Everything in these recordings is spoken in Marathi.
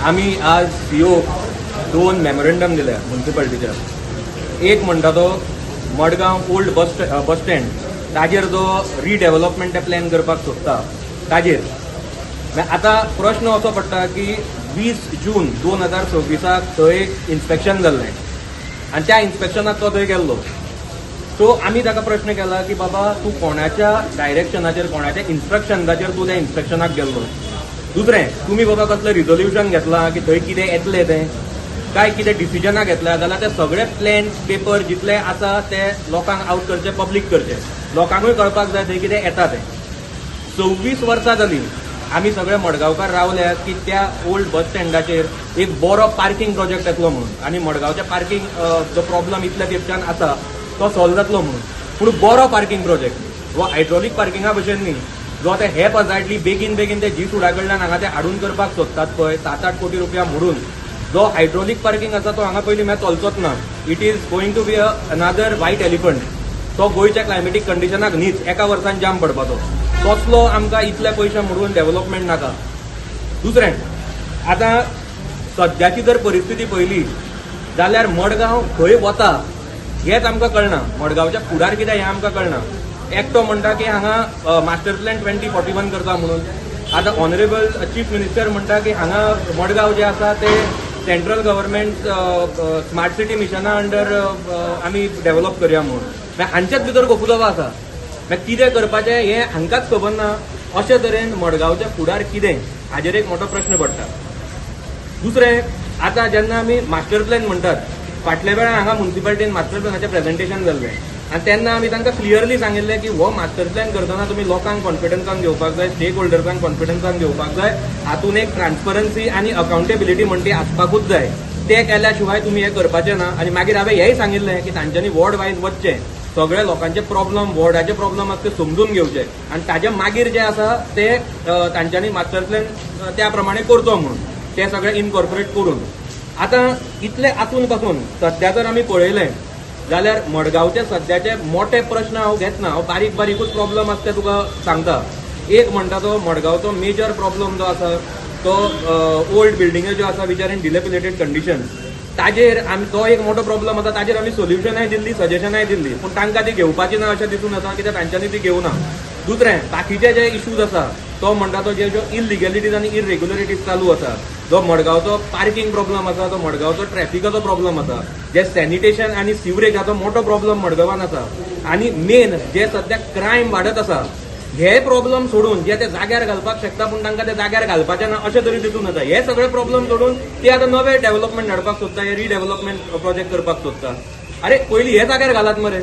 आम्ही आज सीओ 2 मेमोरेंडम दिले म्युन्सिपाल्टीच्या. एक म्हणटा तो मडगांव ओल्ड बस स्टँड ताजेर जो रिडेव्हलपमेंट प्लॅन करपाक सोदता ताजेर आता प्रश्न असो पडटा की 20 जून 2026 थंय इन्स्पेक्शन जाल्लें आनी त्या इन्स्पेक्शनाक तो थंय गेल्लो. सो आमी ताका प्रश्न केला की बाबा तूं कोणाच्या डायरेक्शनाचेर कोणाच्या इन्स्ट्रक्शनाचेर तूं त्या इन्स्पेक्शनाक गेल्लो. दुसरें तुमी बाबा कसलें रिझोल्युशन घेतलां की थंय कितें येतलें तें काय कितें डिसिजनां घेतल्या जाल्यार ते सगळे प्लॅन पेपर जितले आसा ते लोकांक आउट करचे, पब्लीक करचे, लोकांकूय कळपाक जाय थंय कितें येता तें. 26 वर्सां जालीं आमी सगळे मडगांवकार रावल्यात की त्या ओल्ड बस स्टँडाचेर एक बरो पार्किंग प्रोजेक्ट येतलो म्हणून आनी मडगांवच्या पार्किंग जो प्रॉब्लम इतल्या तेंपच्यान आसा तो सॉल्व जातलो म्हणून. पूण बरो पार्किंग प्रोजेक्ट हो हायड्रॉलीक पार्किंगा भशेन न्ही जो ते हे पजाडली बेगीन बेगीन ते जी फुडा कडल्यान हांगा ते हाडून करपाक सोदतात पळय 7-8 कोटी रुपया मोडून. जो हायड्रॉलीक पार्किंग आसा तो हांगा पयलीं म्हळ्यार चलचोच ना. It is going to be another white elephant. तो गोंयच्या क्लायमेटीक कंडिशनाक न्हीच एका वर्सान जाम पडपाचो. तसलो आमकां इतले पयशे मोडून डेव्हलपमेंट नाका. दुसरें आतां सद्याची जर परिस्थिती पळयली जाल्यार मडगांव खंय वता हेंच आमकां कळना. मडगांवच्या फुडार कितें हें आमकां कळना. एकटो म्हणटा की हांगा मास्टर प्लॅन 2041 करता म्हणून. आतां ऑनरेबल चीफ मिनिस्टर म्हणटा की हांगा मडगांव जे आसा ते सेंट्रल गव्हर्नमेंट स्मार्ट सिटी मिशना अंडर आमी डेव्हलप करया म्हणून. हांचेच भितर गोफुलोबा आसा. कितें करपाचें हें हांकांच खबर ना. अशे तरेन मडगांवच्या फुडार कितें हाजेर एक मोठो प्रश्न पडटा. दुसरें आतां जेन्ना आमी मास्टर प्लॅन म्हणटात फाटल्या वेळार हांगा म्युन्सिपाल्टीन मास्टर प्लॅनाचें प्रेझेंटेशन जाल्लें आनी तेन्ना आमी तांकां क्लियरली सांगिल्लें की हो मास्टर प्लॅन करतना तुमी लोकांक कॉन्फिडन्सान घेवपाक जाय, स्टेक होल्डर्सांक कॉन्फिडन्सान घेवपाक जाय. हातून एक ट्रान्सपरन्सी आनी अकाउंटेबिलिटी म्हणटा ती आसपाकूच जाय. ते केल्या शिवाय तुमी हें करपाचें ना. आनी मागीर हांवें हेंय सांगिल्लें की तांच्यांनी वॉर्ड वायज वचचें, सगळे लोकांचे प्रॉब्लम वॉर्डाचे प्रॉब्लम आसा ते समजून घेवचे आनी ताजे मागीर जे आसा ते तांच्यांनी मास्टर प्लॅन त्या प्रमाणे करचो म्हणून ते सगळे इनकॉर्पोरेट करून. आतां इतले आसून पासून सध्या जर आमी पळयलें जाल्यार मडगांवचे सध्याचे मोठे प्रश्न हांव घेतना हांव बारीक बारीकूच प्रॉब्लम आसा ते तुका सांगता. एक म्हणटा तो मडगांवचो मेजर प्रॉब्लम जो आसा तो ओल्ड बिल्डिंग्यो ज्यो आसा विच आर इन डिलेपिलेटेड कंडिशन ताजेर आमी तो एक मोठो प्रॉब्लम आसा. ताजेर आमी सोल्युशनाय दिल्ली, सजेशनाय दिल्ली, पूण तांकां ती घेवपाची ना अशें दिसून येता कित्याक तांच्यांनी ती घेवना. दुसरें बाकीचे जे इश्यूज आसा तो म्हणटा तो ज्यो इलिगॅलिटीज आनी इरेग्युलरिटीज चालू आसा, जो मडगांवचो पार्किंग प्रॉब्लम आसा, तो मडगांवचो ट्रॅफिकाचो प्रॉब्लम आसा, जे सॅनिटेशन आनी सिवरेजाचो मोठो प्रॉब्लम मडगांवान आसा, आनी मेन जे सध्या क्रायम वाडत आसा हे प्रॉब्लम सोडून जे ते जाग्यार घालपाक शकता पूण तांकां ते जाग्यार घालपाचें ना अशें तरी दिसून येता. हे सगळे प्रॉब्लम सोडून ते आतां नवे डेव्हलपमेंट हाडपाक सोदता, हे रिडेव्हलपमेंट प्रोजेक्ट करपाक सोदता. अरे पयलीं हे जाग्यार घालात मरे.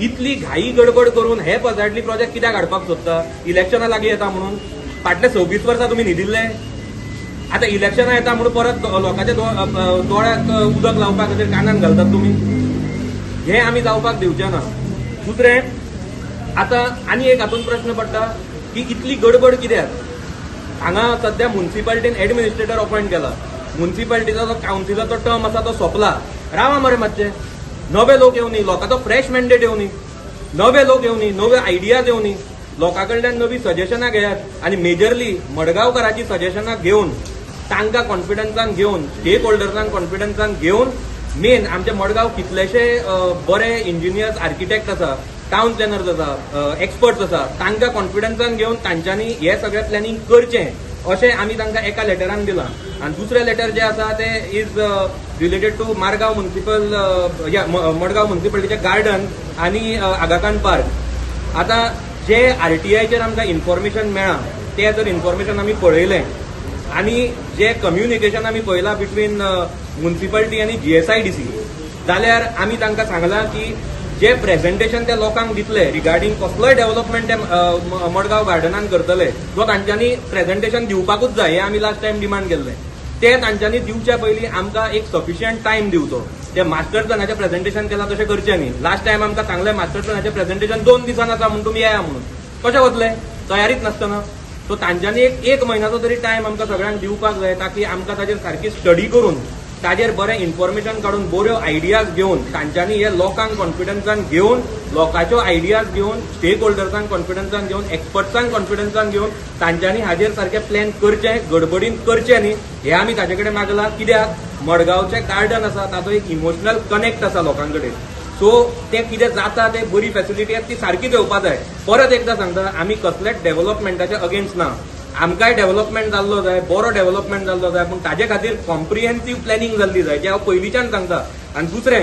इतली घाई गडबड करून हे पजाडली प्रोजेक्ट कित्याक हाडपाक सोदता? इलेक्शनां लागीं येता म्हणून. फाटले 26 वर्सां तुमी न्हिदिल्ले. आतां इलेक्शनां येता म्हणून परत लोकांच्या दोळ्याक उदक लावपा खातीर कानान घालतात तुमी. हें आमी जावपाक दिवचें ना. दुसरें आतां आनी एक हातून प्रश्न पडटा की इतली गडबड कित्याक? हांगा सध्या म्युन्सिपाल्टीन एडमिनिस्ट्रेटर अपॉयंट केला. म्युन्सिपाल्टीचो जो कावन्सिलाचो टर्म आसा तो सोंपला. रावा मरे मातशें. नवे लोक येवनी, लोकांचो फ्रेश मॅन्डेट येवनी, नवे लोक येवनी, नवे आयडियाज येवनी, लोकां कडल्यान नवी सजेशनां घेयात आनी मेजरली मडगांवकारांची सजेशनां घेवन तांकां कॉन्फिडन्सान घेवन स्टेक होल्डर्सांक कॉन्फिडन्सान घेवन मेन आमचे मडगांव कितलेशे बरे इंजिनियर्स, आर्किटेक्ट आसा, टावन प्लॅनर्स आसा, एक्सपर्ट्स आसा, तांकां कॉन्फिडन्सान घेवन तांच्यांनी हे सगळें प्लॅनिंग करचें अशें आमी तांकां एका लेटरान दिलां. आनी दुसरें लेटर जें आसा तें इज रिलेटेड टू मडगांव म्युन्सिपाल्टीचें गार्डन आनी आगाखान पार्क. आतां जे आरटीआयचेर आमकां इन्फॉर्मेशन मेळ्ळा तें जर इन्फॉर्मेशन आमी पळयलें आनी जे कम्युनिकेशन आमी पळयलां बिटवीन म्युन्सिपाल्टी आनी GSIDC जाल्यार आमी तांकां सांगलां की जे प्रेझेंटेशन ते लोकांक दितले रिगार्डींग कसलोय डेव्हलपमेंट ते मडगांव गार्डनान करतले जो तांच्यांनी प्रेझेंटेशन दिवपाकूच जाय हें आमी लास्ट टायम डिमांड केल्लें. ते तांच्यांनी दिवच्या पयलीं आमकां एक सफिशियंट टायम दिवचो. ते मास्टर प्लॅनाचें प्रेझेंटेशन केलां तशें करचें न्ही. लास्ट टायम आमकां सांगलें मास्टर प्लॅनाचें प्रेझेंटेशन 2 दिसान आसा म्हणून तुमी येया म्हणून. कशें वतले? तयारीच नासतना. सो तांच्यांनी एक म्हयन्याचो तरी टायम आमकां सगळ्यांक दिवपाक जाय ताकी आमकां ताचेर सारकी स्टडी करून ताजेर बरें इन्फॉर्मेशन काडून बऱ्यो आयडियाज घेवन तांच्यांनी हे लोकांक कॉन्फिडन्सान घेवन लोकांच्यो आयडियाज घेवन स्टेक होल्डर्सांक कॉन्फिडन्सान घेवन एक्सपर्ट्सांक कॉन्फिडन्सान घेवन तांच्यांनी हाजेर सारकें प्लॅन करचें, गडबडीन करचें न्ही. हे आमी ताचे कडेन मागला कित्याक मडगांवचें गार्डन आसा ताचो एक इमोशनल कनेक्ट आसा लोकां कडेन. सो ते कितें जाता ते बरी फॅसिलिटी आसा ती सारकी येवपा जाय. परत एकदां सांगता आमी कसलेच डेव्हलपमेंटाचे अगेन्स्ट ना. आमकांय डेव्हलपमेंट जाल्लो जाय, बरो डेव्हलपमेंट जाल्लो जाय, पूण ताजे खातीर कॉम्प्रिहेन्सीव प्लॅनिंग जाल्ली जाय जें हांव पयलींच्यान सांगता. आनी दुसरें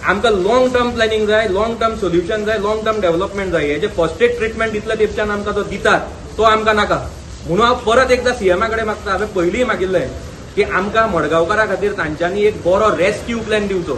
आमकां लॉंग टर्म प्लॅनिंग जाय, लॉंग टर्म सोल्युशन जाय, लॉंग टर्म डेव्हलपमेंट जाय. हेजे फर्स्ट एड ट्रिटमेंट इतल्या तेंपच्यान आमकां जो दितात तो आमकां नाका. म्हणून हांव परत एकदां सीएमा कडेन मागता, हांवें पयलींय मागिल्लें की आमकां मडगांवकारां खातीर तांच्यांनी एक बरो रेस्क्यू प्लॅन दिवचो.